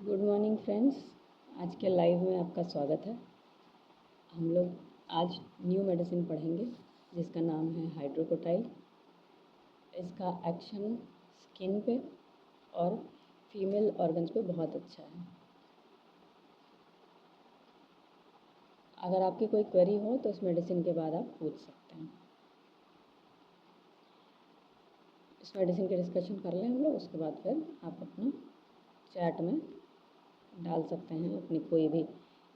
Good morning friends. आज के live में आपका स्वागत है। हम लोग आज न्यू मेडिसिन पढ़ेंगे जिसका नाम है हाइड्रोकोटाइल। इसका एक्शन स्किन पे और फीमेल ऑर्गन्स पे बहुत अच्छा है। अगर आपकी कोई क्वेरी हो तो इस मेडिसिन के बाद आप पूछ सकते हैं। इस मेडिसिन की डिस्कशन कर लें हम लोग, उसके बाद फिर आप अपना चैट में डाल सकते हैं अपनी कोई भी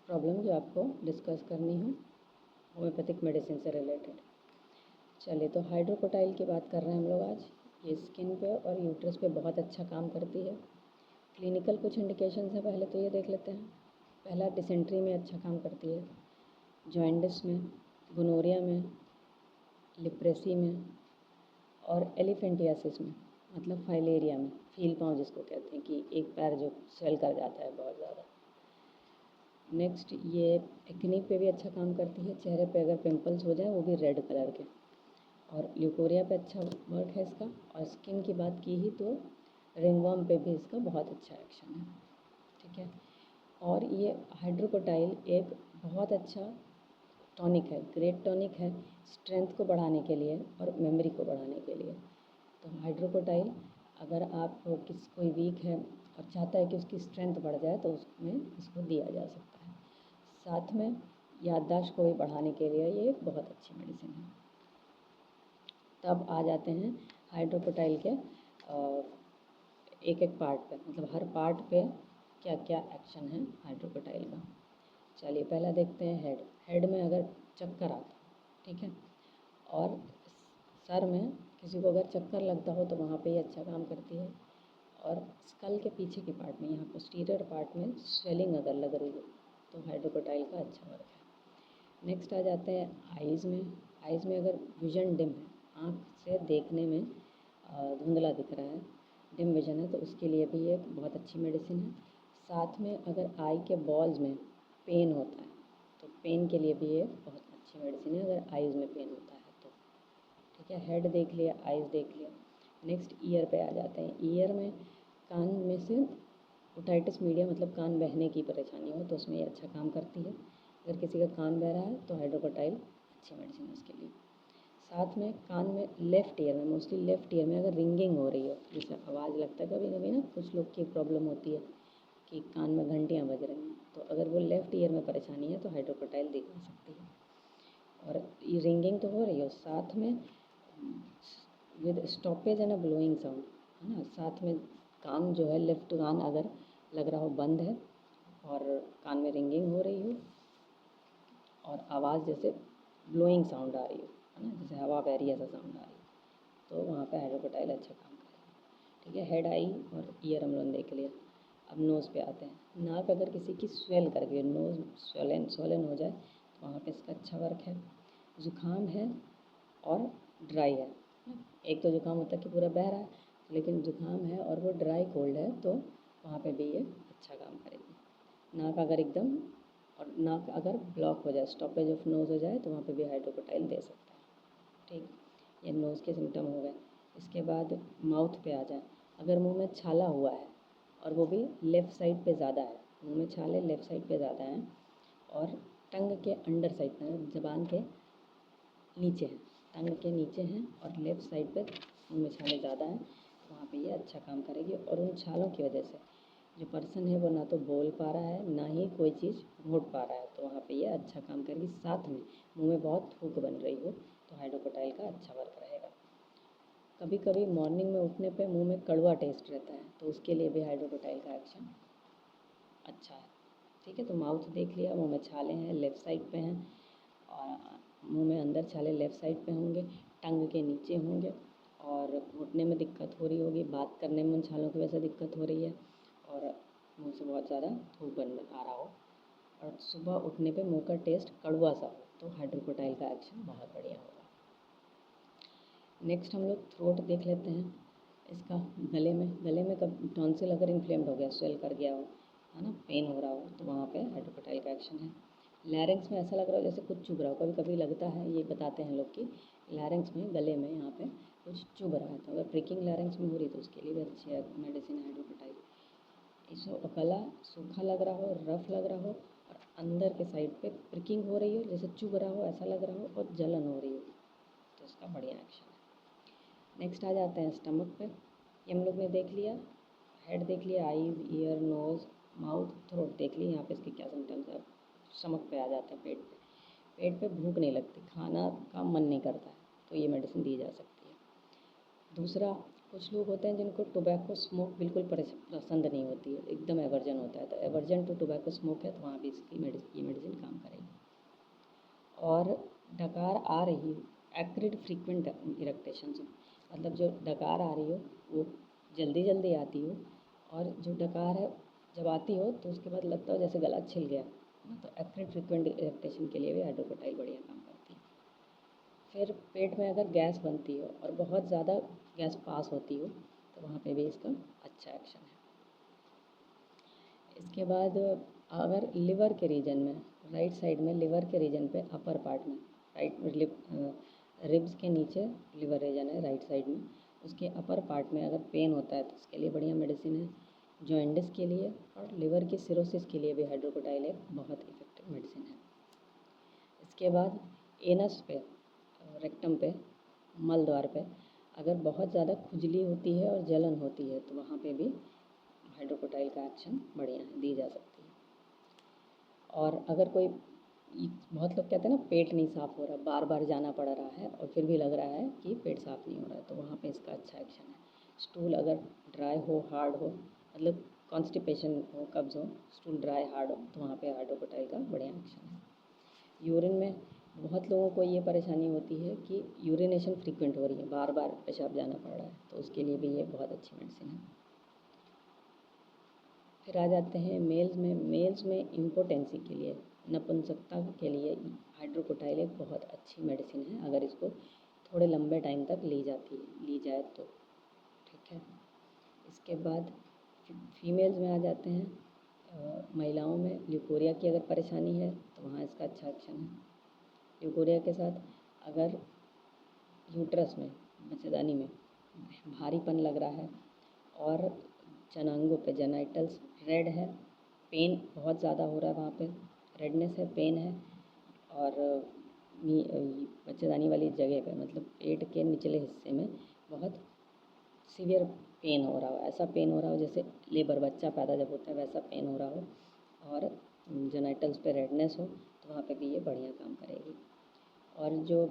प्रॉब्लम जो आपको डिस्कस करनी हो होम्योपैथिक मेडिसिन से रिलेटेड। चलिए, तो हाइड्रोकोटाइल की बात कर रहे हैं हम लोग आज। ये स्किन पे और यूट्रस पे बहुत अच्छा काम करती है। क्लिनिकल कुछ इंडिकेशंस हैं, पहले तो ये देख लेते हैं। पहला, डिसेंट्री में अच्छा काम करती है, जॉइंडिस में, गोनोरिया में, लिप्रेसी में और एलिफेंटियासिस में, मतलब फाइलेरिया में, फील पाँव जिसको कहते हैं कि एक पैर जो स्वेल कर जाता है बहुत ज़्यादा। नेक्स्ट, ये एक्ने पे भी अच्छा काम करती है। चेहरे पे अगर पिंपल्स हो जाए वो भी रेड कलर के, और ल्यूकोरिया पे अच्छा वर्क है इसका। और स्किन की बात की ही तो रिंगवर्म पे भी इसका बहुत अच्छा एक्शन है। ठीक है। और ये हाइड्रोकोटाइल एक बहुत अच्छा टॉनिक है, ग्रेट टॉनिक है स्ट्रेंथ को बढ़ाने के लिए और मेमोरी को बढ़ाने के लिए। तो हाइड्रोकोटाइल अगर आप कोई वीक है और चाहता है कि उसकी स्ट्रेंथ बढ़ जाए तो उसमें इसको दिया जा सकता है। साथ में याददाश्त को भी बढ़ाने के लिए ये एक बहुत अच्छी मेडिसिन है। तब आ जाते हैं हाइड्रोकोटाइल के एक एक पार्ट पे, मतलब हर पार्ट पे क्या क्या एक्शन है हाइड्रोकोटाइल का। चलिए, पहला देखते हैं हेड। हेड में अगर चक्कर आता, ठीक है, और सर में किसी को अगर चक्कर लगता हो तो वहाँ पे ये अच्छा काम करती है। और स्कल के पीछे के पार्ट में, यहाँ पोस्टीरियर पार्ट में स्वेलिंग अगर लग रही हो तो हाइड्रोकोटाइल का अच्छा वर्क है। नेक्स्ट आ जाते हैं आइज़ में। आइज़ में अगर विजन डिम है, आँख से देखने में धुंधला दिख रहा है, डिम विजन है, तो उसके लिए भी एक बहुत अच्छी मेडिसिन है। साथ में अगर आई के बॉल्स में पेन होता है तो पेन के लिए भी ये बहुत अच्छी मेडिसिन है, अगर आइज़ में पेन होता है तो। ठीक है, हेड देख लिया, आइज़ देख लिया। नेक्स्ट ईयर पे आ जाते हैं। ईयर में कान में से ओटाइटिस मीडिया, मतलब कान बहने की परेशानी हो तो उसमें ये अच्छा काम करती है। अगर किसी का कान बह रहा है तो हाइड्रोकोटाइल अच्छी मेडिसिन है उसके लिए। साथ में कान में, लेफ़्ट ईयर में, मोस्टली लेफ़्ट ईयर में अगर रिंगिंग हो रही हो, जैसे आवाज़ लगता है कभी कभी ना, कुछ लोग की प्रॉब्लम होती है कि कान में घंटियाँ बज रही हैं, तो अगर वो लेफ़्ट ईयर में परेशानी है तो हाइड्रोकोटाइल दी जा सकती है। और ये रिंगिंग तो हो रही हो, साथ में with stoppage and a blowing sound, है ना, साथ में कान जो है, लेफ्ट कान अगर लग रहा हो बंद है और कान में रिंगिंग हो रही हो और आवाज़ जैसे ब्लोइंग साउंड आ रही हो, है ना, जैसे हवा बह रही है ऐसा साउंड आ रही हो, तो वहाँ पे हाइड्रोकोटाइल अच्छा काम करेगा। ठीक है, हेड, आई और ईयर हम लोगों ने देख लिया। अब नोज़ पे आते हैं। नाक अगर किसी की स्वेल कर गई, नोज़ स्वोलन हो जाए तो वहाँ पे इसका अच्छा वर्क है। ज़ुकाम है और ड्राई है, एक तो ज़ुकाम होता है कि पूरा बह रहा है, लेकिन ज़ुकाम है और वो ड्राई कोल्ड है तो वहाँ पे भी ये अच्छा काम करेगी। नाक अगर एकदम, और नाक अगर ब्लॉक हो जाए, स्टॉपेज ऑफ नोज़ हो जाए, तो वहाँ पे भी हाइड्रोकोटाइल दे सकते हैं। ठीक, ये नोज़ के सिम्टम हो गए। इसके बाद माउथ पे आ जाए। अगर मुंह में छाला हुआ है और वो भी लेफ़्ट साइड पे ज़्यादा है, मुंह में छाले लेफ़्ट साइड पे ज़्यादा हैं और टंग के अंडर साइड पे, ज़बान के नीचे हैं, टंग के नीचे हैं और लेफ़्ट साइड पे मुँह में छाले ज़्यादा हैं, वहाँ पे ये अच्छा काम करेगी। और उन छालों की वजह से जो पर्सन है वो ना तो बोल पा रहा है, ना ही कोई चीज़ घोट पा रहा है, तो वहाँ पे ये अच्छा काम करेगी। साथ में मुँह में बहुत थूक बन रही हो तो हाइड्रोकोटाइल का अच्छा वर्क रहेगा। कभी कभी मॉर्निंग में उठने पे मुँह में कड़वा टेस्ट रहता है, तो उसके लिए भी हाइड्रोकोटाइल का एक्शन अच्छा है। ठीक है, तो माउथ देख लिया, मुँह में छाले हैं, लेफ़्ट साइड पे हैं, और मुंह में अंदर छाले लेफ़्ट साइड पे होंगे, टंग के नीचे होंगे, और घुटने में दिक्कत हो रही होगी, बात करने में उन छालों की वजह से दिक्कत हो रही है, और मुंह से बहुत ज़्यादा थूक बन आ रहा हो, और सुबह उठने पे मुंह का टेस्ट कड़वा सा हो, तो हाइड्रोकोटाइल का एक्शन बहुत बढ़िया होगा। नेक्स्ट हम लोग थ्रोट देख लेते हैं। इसका गले में कब टॉन्सिल अगर इन्फ्लेम्ड हो गया, स्वेल कर गया हो, है ना, पेन हो रहा हो, तो वहाँ पे हाइड्रोकोटाइल का एक्शन है। लैरिंग्स में ऐसा लग रहा हो जैसे कुछ चुभ रहा हो, कभी कभी लगता है, ये बताते हैं लोग कि लैरिंग्स में, गले में यहाँ पे कुछ चुभ रहा है, तो अगर प्रिकिंग लैरिंग्स में हो रही तो उसके लिए भी अच्छी मेडिसिन है हाइड्रोकोटाइल। गला सूखा लग रहा हो, रफ लग रहा हो और अंदर के साइड पे प्रिकिंग हो रही हो, जैसे चुभ रहा हो ऐसा लग रहा हो और जलन हो रही हो, तो इसका बढ़िया एक्शन है। नेक्स्ट आ जाते हैं स्टमक पे। ये हम लोग ने देख लिया, हेड देख लिया, eyes, ear, nose, mouth, throat देख ली। यहाँ पे इसके क्या सिम्टम्स है। स्टमक पे आ जाते हैं, पेट पे। पेट पे भूख नहीं लगती, खाना का मन नहीं करता है, तो ये मेडिसिन दी जा सकती है। दूसरा, कुछ लोग होते हैं जिनको टोबैको स्मोक बिल्कुल पसंद नहीं होती है, एकदम एवर्जन होता है, तो एवर्जन टू टोबैको स्मोक है, तो वहाँ भी इसकी ये मेडिसिन काम करेगी। और डकार आ रही हो, एक्रिड फ्रीक्वेंट इरेक्टेशन से, मतलब जो डकार आ रही हो वो जल्दी जल्दी आती हो, और जो डकार है जब आती हो तो उसके बाद लगता हो जैसे गला छिल गया ना, तो एक्रिड फ्रीक्वेंट इरेक्टेशन के लिए भी हाइड्रोकोटाइल बढ़िया काम करती है। फिर पेट में अगर गैस बनती हो और बहुत ज़्यादा गैस पास होती हो, तो वहाँ पे भी इसका अच्छा एक्शन है। इसके बाद अगर लिवर के रीजन में, राइट साइड में लिवर के रीजन पे, अपर पार्ट में, राइट रिब्स के नीचे लिवर रीजन है राइट साइड में, उसके अपर पार्ट में अगर पेन होता है तो उसके लिए बढ़िया मेडिसिन है। जॉइंडिस के लिए और लिवर की सिरोसिस के लिए भी हाइड्रोकोटाइल एक बहुत इफेक्टिव मेडिसिन है। इसके बाद एनस पे, रेक्टम पे, मल द्वार पे अगर बहुत ज़्यादा खुजली होती है और जलन होती है, तो वहाँ पे भी हाइड्रोकोटाइल का एक्शन बढ़िया है, दी जा सकती है। और अगर कोई, बहुत लोग कहते हैं ना पेट नहीं साफ़ हो रहा, बार बार जाना पड़ रहा है और फिर भी लग रहा है कि पेट साफ़ नहीं हो रहा है, तो वहाँ पे इसका अच्छा एक्शन है। स्टूल अगर ड्राई हो, हार्ड हो, मतलब कॉन्स्टिपेशन हो, कब्ज़ हो, स्टूल ड्राई हार्ड हो, तो वहाँ पे हाइड्रोकोटाइल का बढ़िया एक्शन है। यूरिन में बहुत लोगों को ये परेशानी होती है कि यूरिनेशन फ्रीक्वेंट हो रही है, बार बार पेशाब जाना पड़ रहा है, तो उसके लिए भी ये बहुत अच्छी मेडिसिन है। फिर आ जाते हैं मेल्स में इम्पोटेंसी के लिए, नपुंसकता के लिए हाइड्रोकोटाइल एक बहुत अच्छी मेडिसिन है, अगर इसको थोड़े लंबे टाइम तक ली जाए तो। ठीक है। इसके बाद फीमेल्स में आ जाते हैं, महिलाओं में ल्यूकोरिया की अगर परेशानी है तो वहाँ इसका अच्छा एक्शन है। ल्यूकोरिया के साथ अगर यूट्रस में, बच्चेदानी में भारीपन लग रहा है और जनांगों पे, जेनाइटल्स रेड है, पेन बहुत ज़्यादा हो रहा है, वहाँ पे रेडनेस है, पेन है, और बच्चेदानी वाली जगह पे, मतलब पेट के निचले हिस्से में बहुत सीवियर पेन हो रहा हो, ऐसा पेन हो रहा हो जैसे लेबर बच्चा पैदा जब होता है वैसा पेन हो रहा हो, और जेनाइटल्स पे रेडनेस हो, तो वहाँ पे भी ये बढ़िया काम करेगी। और जो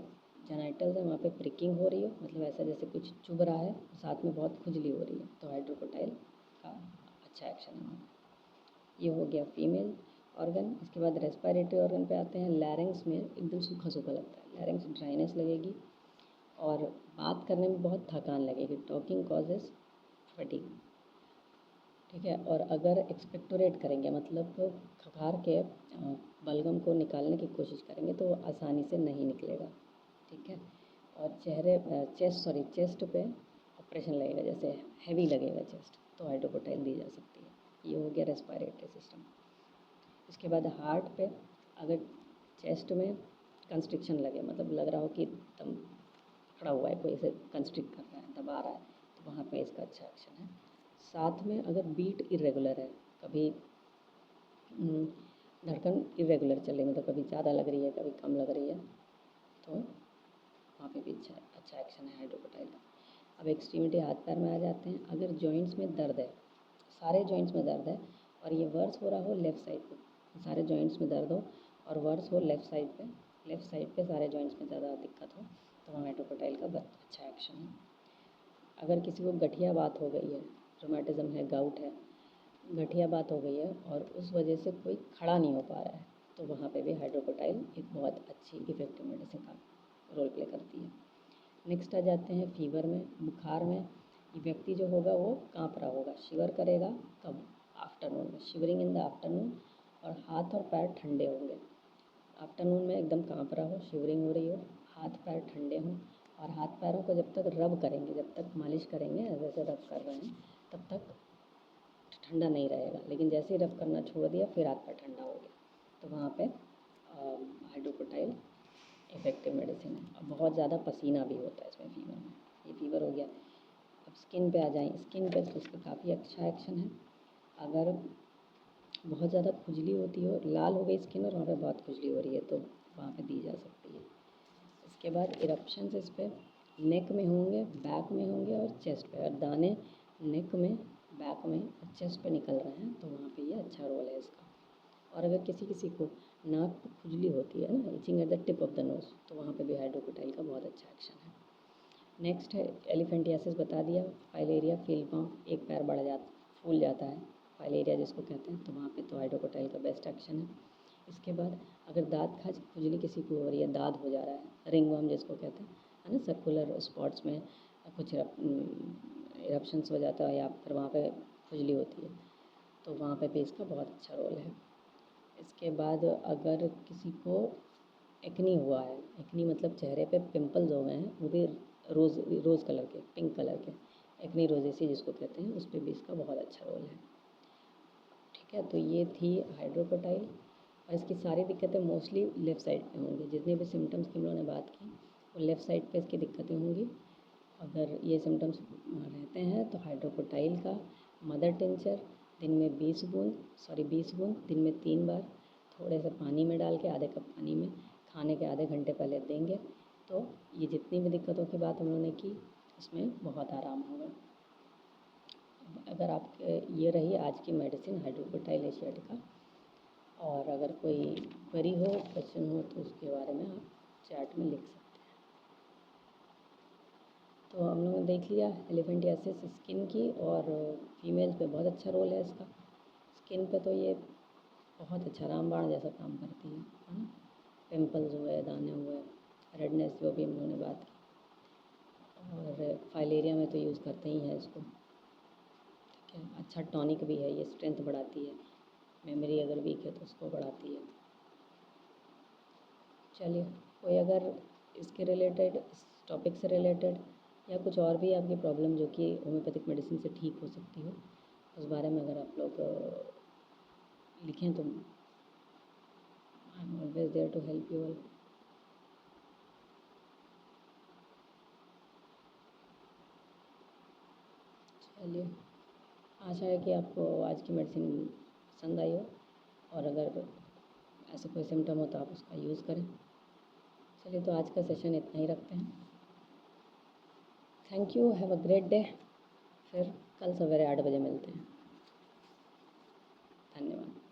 जेनाइटल्स है वहाँ पे प्रिकिंग हो रही हो, मतलब ऐसा जैसे कुछ चुभ रहा है, साथ में बहुत खुजली हो रही है, तो हाइड्रोकोटाइल का अच्छा एक्शन है। ये हो गया फीमेल ऑर्गन। इसके बाद रेस्पिरेटरी ऑर्गन पे आते हैं। लैरिंग्स में एकदम सूखा सूखा लगता है, लैरिंग्स ड्राइनेस लगेगी और बात करने में बहुत थकान लगेगी, टॉकिंग कॉजेस फटीग। ठीक है। और अगर एक्सपेक्टोरेट करेंगे, मतलब खखार के बलगम को निकालने की कोशिश करेंगे, तो वो आसानी से नहीं निकलेगा। ठीक है। और चेस्ट पे ऑपरेशन लगेगा, जैसे हैवी लगेगा चेस्ट, तो हाइड्रोकोटाइल दी जा सकती है। ये हो गया रेस्पिरेटरी सिस्टम। इसके बाद हार्ट पे अगर चेस्ट में कंस्ट्रिक्शन लगे, मतलब लग रहा हो कि एकदम खड़ा हुआ है, कोई इसे कंस्ट्रिक्ट कर रहा है, दबा रहा है, तो वहाँ पे इसका अच्छा एक्शन है। साथ में अगर बीट इरेगुलर है, कभी धड़कन इरेगुलर चल रही है, मतलब कभी ज़्यादा लग रही है, कभी कम लग रही है, तो वहाँ पे भी अच्छा एक्शन है हाइड्रोकोटाइल का। अब एक्सट्रीमिटी हाथ पैर में आ जाते हैं। अगर जॉइंट्स में दर्द है, सारे जॉइंट्स में दर्द है और ये वर्स हो रहा हो लेफ़्ट साइड पे, सारे जॉइंट्स में दर्द हो और वर्स हो लेफ़्ट साइड पे सारे जॉइंट्स में ज़्यादा दिक्कत हो, तो वहाँ हाइड्रोकोटाइल का अच्छा एक्शन है। अगर किसी को गठिया बात हो गई है, रोमेटिज़म है, गाउट है, गठिया बात हो गई है और उस वजह से कोई खड़ा नहीं हो पा रहा है, तो वहाँ पे भी हाइड्रोकोटाइल एक बहुत अच्छी इफेक्टिव मेडिसिन का रोल प्ले करती है। नेक्स्ट आ जाते हैं फीवर में, बुखार में। ये व्यक्ति जो होगा वो काँप रहा होगा, शिवर करेगा, कब? आफ्टरनून में, शिवरिंग इन द आफ्टरनून, और हाथ और पैर ठंडे होंगे। आफ्टरनून में एकदम काँप रहा हो, शिवरिंग हो रही हो, हाथ पैर ठंडे हों, और हाथ पैरों को जब तक रब करेंगे, जब तक मालिश करेंगे, जैसे रब कर रहे हैं, तब तक ठंडा नहीं रहेगा, लेकिन जैसे ही रब करना छोड़ दिया फिर हाथ पैर ठंडा हो गया, तो वहाँ पे हाइड्रोकोटाइल इफेक्टिव मेडिसिन है। और बहुत ज़्यादा पसीना भी होता है इसमें फीवर में। ये फीवर हो गया। अब स्किन पे आ जाएँ, स्किन पे तो इसका काफ़ी अच्छा एक्शन है। अगर बहुत ज़्यादा खुजली होती हो, लाल हो गई स्किन और वहाँ पे बहुत खुजली हो रही है, तो वहाँ पे दी जा सकती है। इसके बाद इरप्शंस इस पे नेक में होंगे, बैक में होंगे और चेस्ट पे। और दाने नेक में, बैक में और चेस्ट पे निकल रहे हैं तो वहाँ पे ये अच्छा रोल है इसका। और अगर किसी किसी को नाक पे खुजली होती है ना, itching at the tip of the nose, तो वहाँ पे भी हाइड्रोकोटाइल का बहुत अच्छा एक्शन है। नेक्स्ट है एलिफेंटियासिस, बता दिया। फाइलेरिया, फील पाँव, एक पैर बढ़ जाता, फूल जाता है, फाइलेरिया जिसको कहते हैं, तो वहाँ पे तो हाइड्रोकोटाइल का बेस्ट एक्शन है। इसके बाद अगर दाँत खाज खुजली किसी को हो रही है, दाद हो जा रहा है, रिंगवर्म जिसको कहते हैं, है ना, सर्कुलर स्पॉट्स में कुछ इरप्शंस हो जाता है या फिर वहाँ पे खुजली होती है, तो वहाँ पे भी इसका बहुत अच्छा रोल है। इसके बाद अगर किसी को एक्नी हुआ है, एक्नी मतलब चेहरे पे पिंपल्स हो गए हैं, वो भी रोज़ कलर के, पिंक कलर के, एक्नी रोजेसी जिसको कहते हैं, उस पर भी इसका बहुत अच्छा रोल है। ठीक है, तो ये थी हाइड्रोकोटाइल। और इसकी सारी दिक्कतें मोस्टली लेफ़्ट साइड पे होंगी। जितने भी सिम्टम्स की हम लोगों ने बात की, वो लेफ़्ट साइड पे इसकी दिक्कतें होंगी। अगर ये सिम्टम्स रहते हैं तो हाइड्रोकोटाइल का मदर टिंचर दिन में 20 बूंद दिन में 3 बार थोड़े से पानी में डाल के, आधे कप पानी में, खाने के आधे घंटे पहले देंगे, तो ये जितनी भी दिक्कतों की बात हम लोगों ने की, इसमें बहुत आराम होगा। अगर आपके ये रही आज की मेडिसिन हाइड्रोकोटाइल एशियाटिका। और अगर कोई क्वेरी हो, क्वेश्चन हो, तो उसके बारे में आप चैट में लिख सकते हैं। तो हम लोगों ने देख लिया एलिफेंटियासिस स्किन की, और फीमेल्स पे बहुत अच्छा रोल है इसका। स्किन पे तो ये बहुत अच्छा रामबाण जैसा काम करती है ना। पिंपल्स हुए, दाने हुए, रेडनेस, जो भी हम लोगों ने बात की। और फाइलेरिया में तो यूज़ करते ही हैं इसको। ठीक है, अच्छा टॉनिक भी है, ये स्ट्रेंथ बढ़ाती है, मेमोरी अगर वीक है तो उसको बढ़ाती है। चलिए, कोई अगर इसके रिलेटेड, इस टॉपिक से रिलेटेड या कुछ और भी आपकी प्रॉब्लम जो कि होम्योपैथिक मेडिसिन से ठीक हो सकती हो, उस बारे में अगर आप लोग लिखें तो I am always there to help you all. चलिए, आशा है कि आपको आज की मेडिसिन पसंद आई हो, और अगर ऐसा कोई सिम्टम हो तो आप उसका यूज़ करें। चलिए, तो आज का सेशन इतना ही रखते हैं। Thank you, have a great day. फिर कल सवेरे 8 बजे मिलते हैं। धन्यवाद।